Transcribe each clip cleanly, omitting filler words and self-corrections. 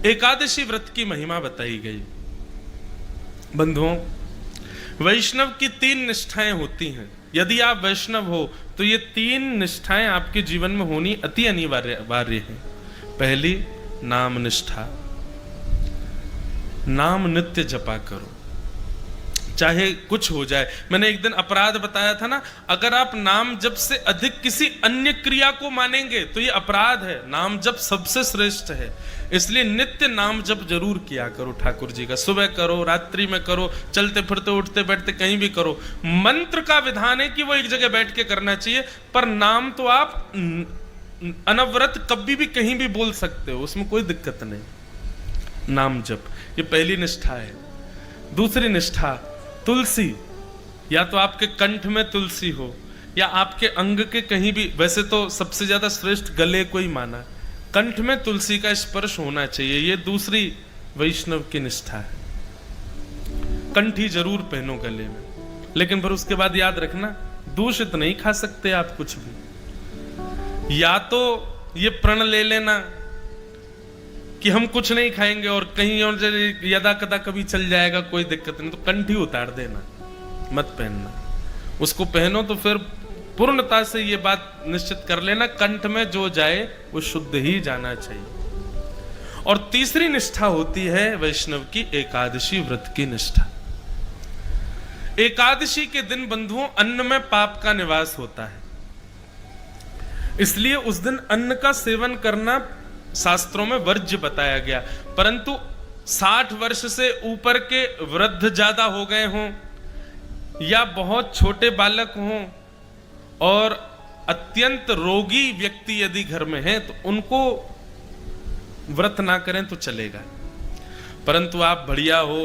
एकादशी व्रत की महिमा बताई गई। बंधुओं, वैष्णव की 3 निष्ठाएं होती हैं। यदि आप वैष्णव हो तो ये 3 निष्ठाएं आपके जीवन में होनी अति अनिवार्य है। पहली, नाम निष्ठा। नाम नित्य जपा करो, चाहे कुछ हो जाए। मैंने एक दिन अपराध बताया था ना, अगर आप नाम जप से अधिक किसी अन्य क्रिया को मानेंगे तो ये अपराध है। नाम जप सबसे श्रेष्ठ है, इसलिए नित्य नाम जप जरूर किया करो ठाकुर जी का। सुबह करो, रात्रि में करो, चलते फिरते उठते बैठते कहीं भी करो। मंत्र का विधान है कि वो एक जगह बैठ के करना चाहिए, पर नाम तो आप अनवरत कभी भी कहीं भी बोल सकते हो, उसमें कोई दिक्कत नहीं। नाम जप, ये पहली निष्ठा है। दूसरी निष्ठा, तुलसी। या तो आपके कंठ में तुलसी हो या आपके अंग के कहीं भी, वैसे तो सबसे ज्यादा श्रेष्ठ गले को ही माना, कंठ में तुलसी का स्पर्श होना चाहिए। ये दूसरी वैष्णव की निष्ठा है। कंठी जरूर पहनो गले में, लेकिन फिर उसके बाद याद रखना, दूषित नहीं खा सकते आप कुछ भी। या तो ये प्रण ले लेना कि हम कुछ नहीं खाएंगे और कहीं और यदा कदा कभी चल जाएगा, कोई दिक्कत नहीं, तो कंठी उतार देना, मत पहनना। उसको पहनो तो फिर पूर्णता से ये बात निश्चित कर लेना, कंठ में जो जाए वो शुद्ध ही जाना चाहिए। और तीसरी निष्ठा होती है वैष्णव की एकादशी व्रत की निष्ठा। एकादशी के दिन बंधुओं अन्न में पाप का निवास होता है, इसलिए उस दिन अन्न का सेवन करना शास्त्रों में वर्ज्य बताया गया। परंतु 60 वर्ष से ऊपर के वृद्ध ज्यादा हो गए हों या बहुत छोटे बालक हों और अत्यंत रोगी व्यक्ति यदि घर में हैं तो उनको व्रत ना करें तो चलेगा। परंतु आप बढ़िया हो,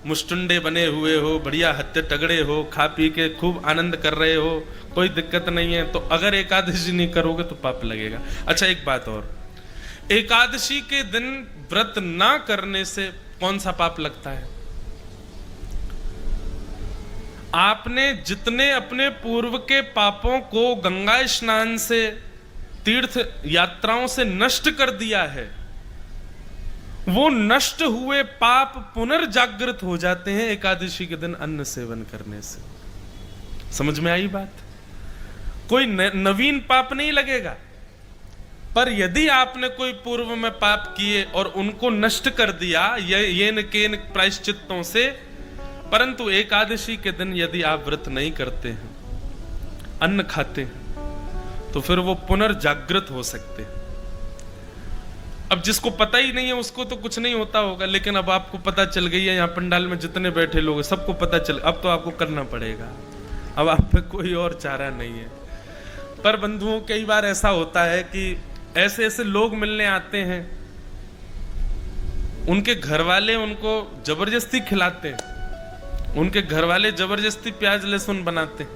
मुष्टुंडे बने हुए हो, बढ़िया हत्ते तगड़े हो, खा पी के खूब आनंद कर रहे हो, कोई दिक्कत नहीं है, तो अगर एकादशी नहीं करोगे तो पाप लगेगा। अच्छा, एक बात और, एकादशी के दिन व्रत ना करने से कौन सा पाप लगता है? आपने जितने अपने पूर्व के पापों को गंगा स्नान से, तीर्थ यात्राओं से नष्ट कर दिया है, वो नष्ट हुए पाप पुनर्जागृत हो जाते हैं एकादशी के दिन अन्न सेवन करने से। समझ में आई बात? कोई नवीन पाप नहीं लगेगा, पर यदि आपने कोई पूर्व में पाप किए और उनको नष्ट कर दिया ये न केन प्रायश्चित्तों से, परंतु एकादशी के दिन यदि आप व्रत नहीं करते हैं, अन्न खाते हैं, तो फिर वो पुनर्जागृत हो सकते हैं। अब जिसको पता ही नहीं है उसको तो कुछ नहीं होता होगा, लेकिन अब आपको पता चल गई है, यहाँ पंडाल में जितने बैठे लोग हैं सबको पता चल, अब तो आपको करना पड़ेगा, अब आप पे कोई और चारा नहीं है। पर बंधुओं, कई बार ऐसा होता है कि ऐसे ऐसे लोग मिलने आते हैं, उनके घर वाले उनको जबरदस्ती खिलाते हैं, उनके घर वाले जबरदस्ती प्याज लहसुन बनाते हैं,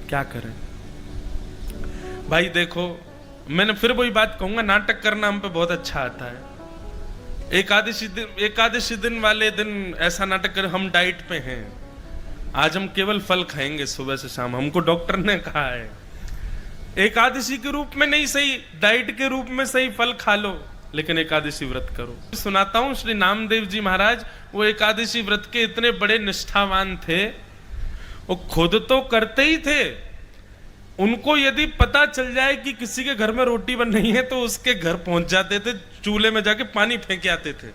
क्या करें भाई? देखो, मैंने फिर वही बात कहूंगा, नाटक करना हम पे बहुत अच्छा आता है। एकादशी दिन वाले दिन ऐसा नाटक कर, हम डाइट पे हैं, आज हम केवल फल खाएंगे सुबह से शाम, हमको डॉक्टर ने कहा है। एकादशी के रूप में नहीं सही, डाइट के रूप में सही, फल खा लो, लेकिन एकादशी व्रत करो। सुनाता हूं, श्री नामदेव जी महाराज वो एकादशी व्रत के इतने बड़े निष्ठावान थे, वो खुद तो करते ही थे, उनको यदि पता चल जाए कि किसी के घर में रोटी बन रही है तो उसके घर पहुंच जाते थे, चूल्हे में जाके पानी फेंक के आते थे।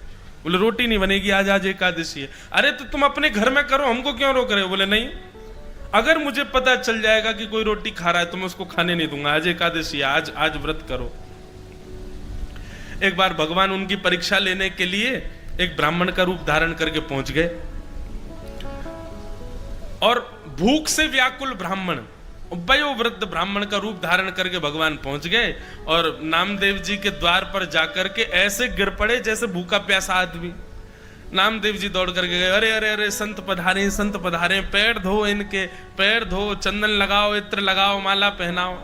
बोले रोटी नहीं बनेगी आज, आज एकादशी है। अरे तो तुम अपने घर में करो, हमको क्यों रोक रहे हो? बोले नहीं, अगर मुझे पता चल जाएगा कि कोई रोटी खा रहा है तो मैं उसको खाने नहीं दूंगा, आज एकादशी है, आज व्रत करो। एक बार भगवान उनकी परीक्षा लेने के लिए एक ब्राह्मण का रूप धारण करके पहुंच गए, और भूख से व्याकुल ब्राह्मण, वयोवृद्ध ब्राह्मण का रूप धारण करके भगवान पहुंच गए और नामदेव जी के द्वार पर जाकर के ऐसे गिर पड़े जैसे भूखा प्यासा आदमी। नामदेव जी दौड़ करके गए, अरे अरे अरे संत पधारे, संत पधारे, पैर धो इनके, पैर धो, चंदन लगाओ, इत्र लगाओ, माला पहनाओ।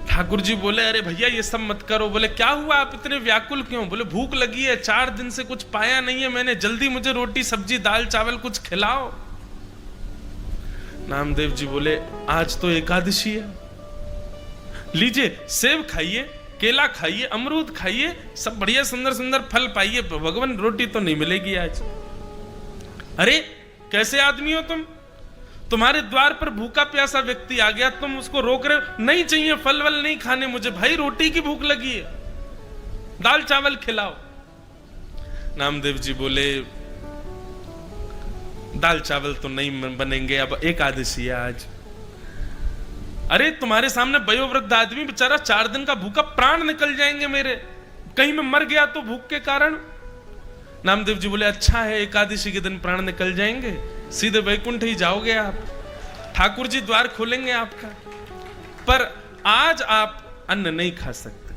ठाकुर जी बोले, अरे भैया ये सब मत करो। बोले क्या हुआ, आप इतने व्याकुल क्यों? बोले भूख लगी है, 4 दिन से कुछ पाया नहीं है मैंने, जल्दी मुझे रोटी सब्जी दाल चावल कुछ खिलाओ। नामदेव जी बोले आज तो एकादशी है, लीजिए सेब खाइए, केला खाइए, अमरूद खाइए, सब बढ़िया सुंदर सुंदर फल पाइए, भगवान रोटी तो नहीं मिलेगी आज। अरे कैसे आदमी हो तुम? तुम्हारे द्वार पर भूखा प्यासा व्यक्ति आ गया, तुम उसको रोक रहे हो, नहीं चाहिए फल वल नहीं खाने मुझे, भाई रोटी की भूख लगी है, दाल चावल खिलाओ। नामदेव जी बोले दाल चावल तो नहीं बनेंगे, अब एकादशी है आज। अरे तुम्हारे सामने वयोवृद्ध आदमी बेचारा 4 दिन का भूखा, प्राण निकल जाएंगे मेरे, कहीं मैं मर गया तो भूख के कारण। नामदेव जी बोले अच्छा है, एकादशी के दिन प्राण निकल जाएंगे, सीधे वैकुंठ ही जाओगे आप, ठाकुर जी द्वार खोलेंगे आपका, पर आज आप अन्न नहीं खा सकते।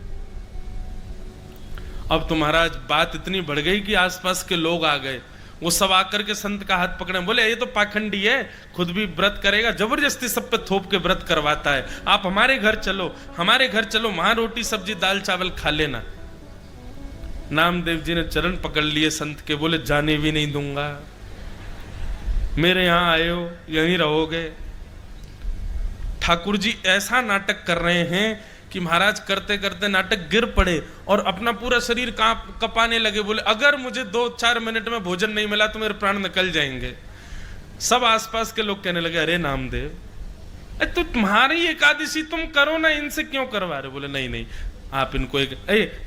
अब तो महाराज बात इतनी बढ़ गई कि आसपास के लोग आ गए, वो सब आकर के संत का हाथ पकड़े, बोले ये तो पाखंडी है, खुद भी व्रत करेगा, जबरदस्ती सब पे थोप के व्रत करवाता है, आप हमारे घर चलो, हमारे घर चलो, वहां रोटी सब्जी दाल चावल खा लेना। नामदेव जी ने चरण पकड़ लिए संत के, बोले जाने भी नहीं दूंगा, मेरे यहां आए हो यहीं रहोगे। ठाकुर जी ऐसा नाटक कर रहे हैं कि महाराज करते करते नाटक गिर पड़े और अपना पूरा शरीर कपाने लगे, बोले अगर मुझे 2-4 मिनट में भोजन नहीं मिला तो मेरे प्राण निकल जाएंगे। सब आसपास के लोग कहने लगे अरे नामदेव तो तुम्हारी एकादशी तुम करो ना, इनसे क्यों करवा रहे? बोले नहीं नहीं आप इनको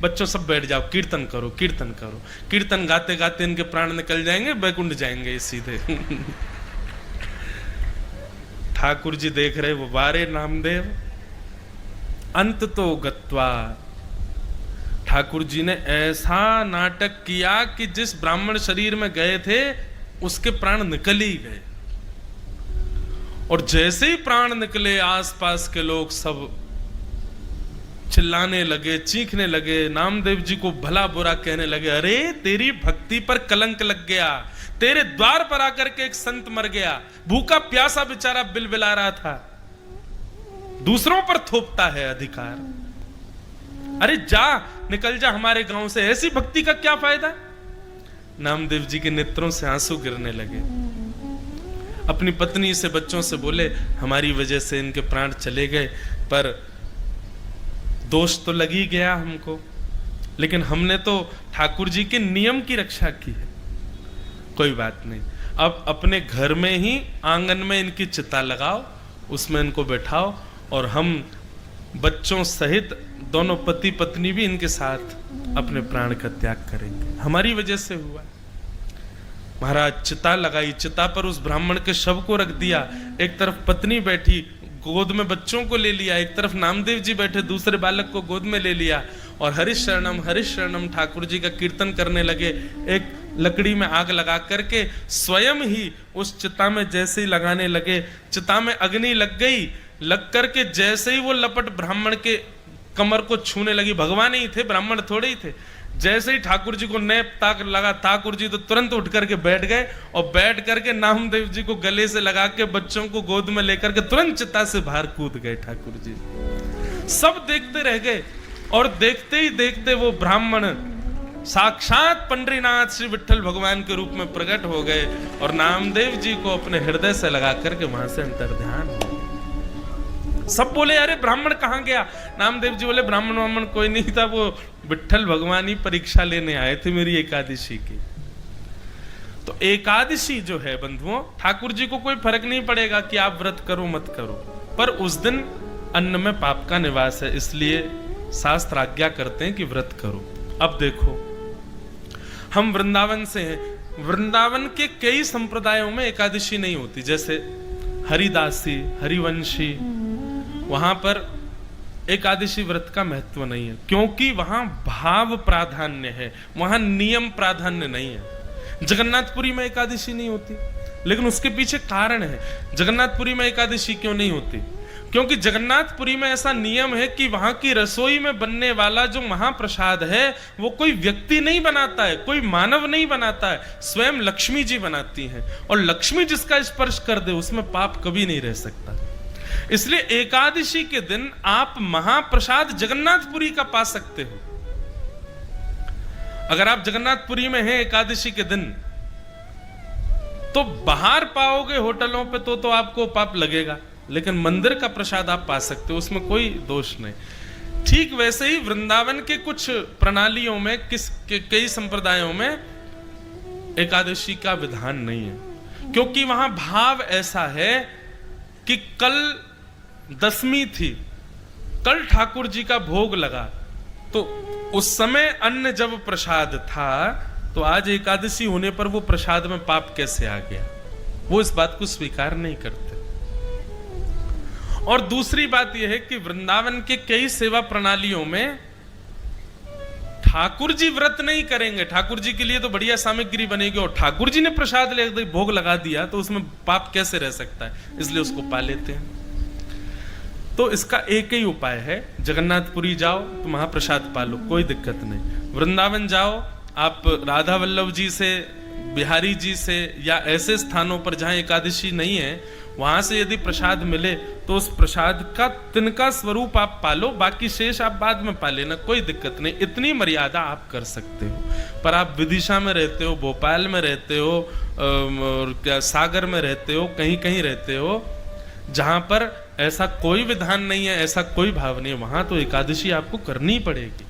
बच्चों सब बैठ जाओ, कीर्तन करो कीर्तन करो, कीर्तन गाते गाते इनके प्राण निकल जाएंगे, बैकुंठ जाएंगे सीधे। ठाकुर जी देख रहे वो बारे नामदेव अंत तो गत्वा। ठाकुर जी ने ऐसा नाटक किया कि जिस ब्राह्मण शरीर में गए थे उसके प्राण निकल ही गए, और जैसे ही प्राण निकले आसपास के लोग सब चिल्लाने लगे, चीखने लगे, नामदेव जी को भला बुरा कहने लगे, अरे तेरी भक्ति पर कलंक लग गया, तेरे द्वार पर आकर के एक संत मर गया, भूखा प्यासा बेचारा बिलबिला रहा था, दूसरों पर थोपता है अधिकार, अरे जा निकल जा हमारे गांव से, ऐसी भक्ति का क्या फायदा? नामदेव जी के नेत्रों से आंसू गिरने लगे, अपनी पत्नी से बच्चों से बोले हमारी वजह से इनके प्राण चले गए, पर दोष तो लग ही गया हमको, लेकिन हमने तो ठाकुर जी के नियम की रक्षा की है, कोई बात नहीं, अब अपने घर में ही आंगन में इनकी चिता लगाओ, उसमें इनको बैठाओ, और हम बच्चों सहित दोनों पति पत्नी भी इनके साथ अपने प्राण का त्याग करेंगे, हमारी वजह से हुआ। महाराज चिता लगाई, चिता पर उस ब्राह्मण के शव को रख दिया, एक तरफ पत्नी बैठी गोद में बच्चों को ले लिया, एक तरफ नामदेव जी बैठे दूसरे बालक को गोद में ले लिया, और हरिश शरणम ठाकुर जी का कीर्तन करने लगे। एक लकड़ी में आग लगा करके स्वयं ही उस चिता में जैसे ही लगाने लगे, चिता में अग्नि लग गई, लग करके जैसे ही वो लपट ब्राह्मण के कमर को छूने लगी, भगवान ही थे ब्राह्मण थोड़े ही थे, जैसे ही ठाकुर जी को नेप ताक लगा, ठाकुर जी तो तुरंत उठ करके बैठ गए, और बैठ करके नामदेव जी को गले से लगा के बच्चों को गोद में लेकर के तुरंत चिता से बाहर कूद गए ठाकुर जी। सब देखते रह गए, और देखते ही देखते वो ब्राह्मण साक्षात पंडरीनाथ श्री विठ्ठल भगवान के रूप में प्रकट हो गए, और नामदेव जी को अपने हृदय से लगा करके वहां से अंतर्ध्यान हो गए। सब बोले अरे ब्राह्मण कहां गया? नामदेव जी बोले ब्राह्मण कोई नहीं था, वो विठ्ठल भगवान ही परीक्षा लेने आए थे मेरी एकादशी की। तो एकादशी जो है बंधुओं, ठाकुर जी को कोई फर्क नहीं पड़ेगा कि आप व्रत करो मत करो, पर उस दिन अन्न में पाप का निवास है, इसलिए शास्त्र आज्ञा करते हैं कि व्रत करो। अब देखो हम वृंदावन से हैं, वृंदावन के कई संप्रदायों में एकादशी नहीं होती, जैसे हरिदासी हरिवंशी, वहां पर एकादशी व्रत का महत्व नहीं है, क्योंकि वहां भाव प्राधान्य है, वहां नियम प्राधान्य नहीं है। जगन्नाथपुरी में एकादशी नहीं होती, लेकिन उसके पीछे कारण है। जगन्नाथपुरी में एकादशी क्यों नहीं होती? क्योंकि जगन्नाथपुरी में ऐसा नियम है कि वहां की रसोई में बनने वाला जो महाप्रसाद है वो कोई व्यक्ति नहीं बनाता है, कोई मानव नहीं बनाता है, स्वयं लक्ष्मी जी बनाती हैं, और लक्ष्मी जिसका स्पर्श कर दे उसमें पाप कभी नहीं रह सकता। इसलिए एकादशी के दिन आप महाप्रसाद जगन्नाथपुरी का पा सकते हो। अगर आप जगन्नाथपुरी में हैं एकादशी के दिन, तो बाहर पाओगे होटलों पे तो आपको पाप लगेगा, लेकिन मंदिर का प्रसाद आप पा सकते हो, उसमें कोई दोष नहीं। ठीक वैसे ही वृंदावन के कुछ प्रणालियों में कई संप्रदायों में एकादशी का विधान नहीं है, क्योंकि वहां भाव ऐसा है कि कल दशमी थी, कल ठाकुर जी का भोग लगा, तो उस समय अन्न जब प्रसाद था तो आज एकादशी होने पर वो प्रसाद में पाप कैसे आ गया, वो इस बात को स्वीकार नहीं करते। और दूसरी बात यह है कि वृंदावन के कई सेवा प्रणालियों में ठाकुर जी व्रत नहीं करेंगे, ठाकुर जी के लिए तो बढ़िया सामग्री बनेगी और ठाकुर जी ने प्रसाद ले भोग लगा दिया तो उसमें पाप कैसे रह सकता है, इसलिए उसको पा लेते हैं। तो इसका एक ही उपाय है, जगन्नाथपुरी जाओ तो महाप्रसाद पा लो, कोई दिक्कत नहीं। वृंदावन जाओ, आप राधा वल्लभ जी से, बिहारी जी से या ऐसे स्थानों पर जहां एकादशी नहीं है वहां से यदि प्रसाद मिले तो उस प्रसाद का तिनका स्वरूप आप पालो, बाकी शेष आप बाद में पा लेना, कोई दिक्कत नहीं। इतनी मर्यादा आप कर सकते हो। पर आप विदिशा में रहते हो, भोपाल में रहते हो, और क्या सागर में रहते हो, कहीं कहीं रहते हो जहां पर ऐसा कोई विधान नहीं है, ऐसा कोई भाव नहीं है, वहां तो एकादशी आपको करनी पड़ेगी।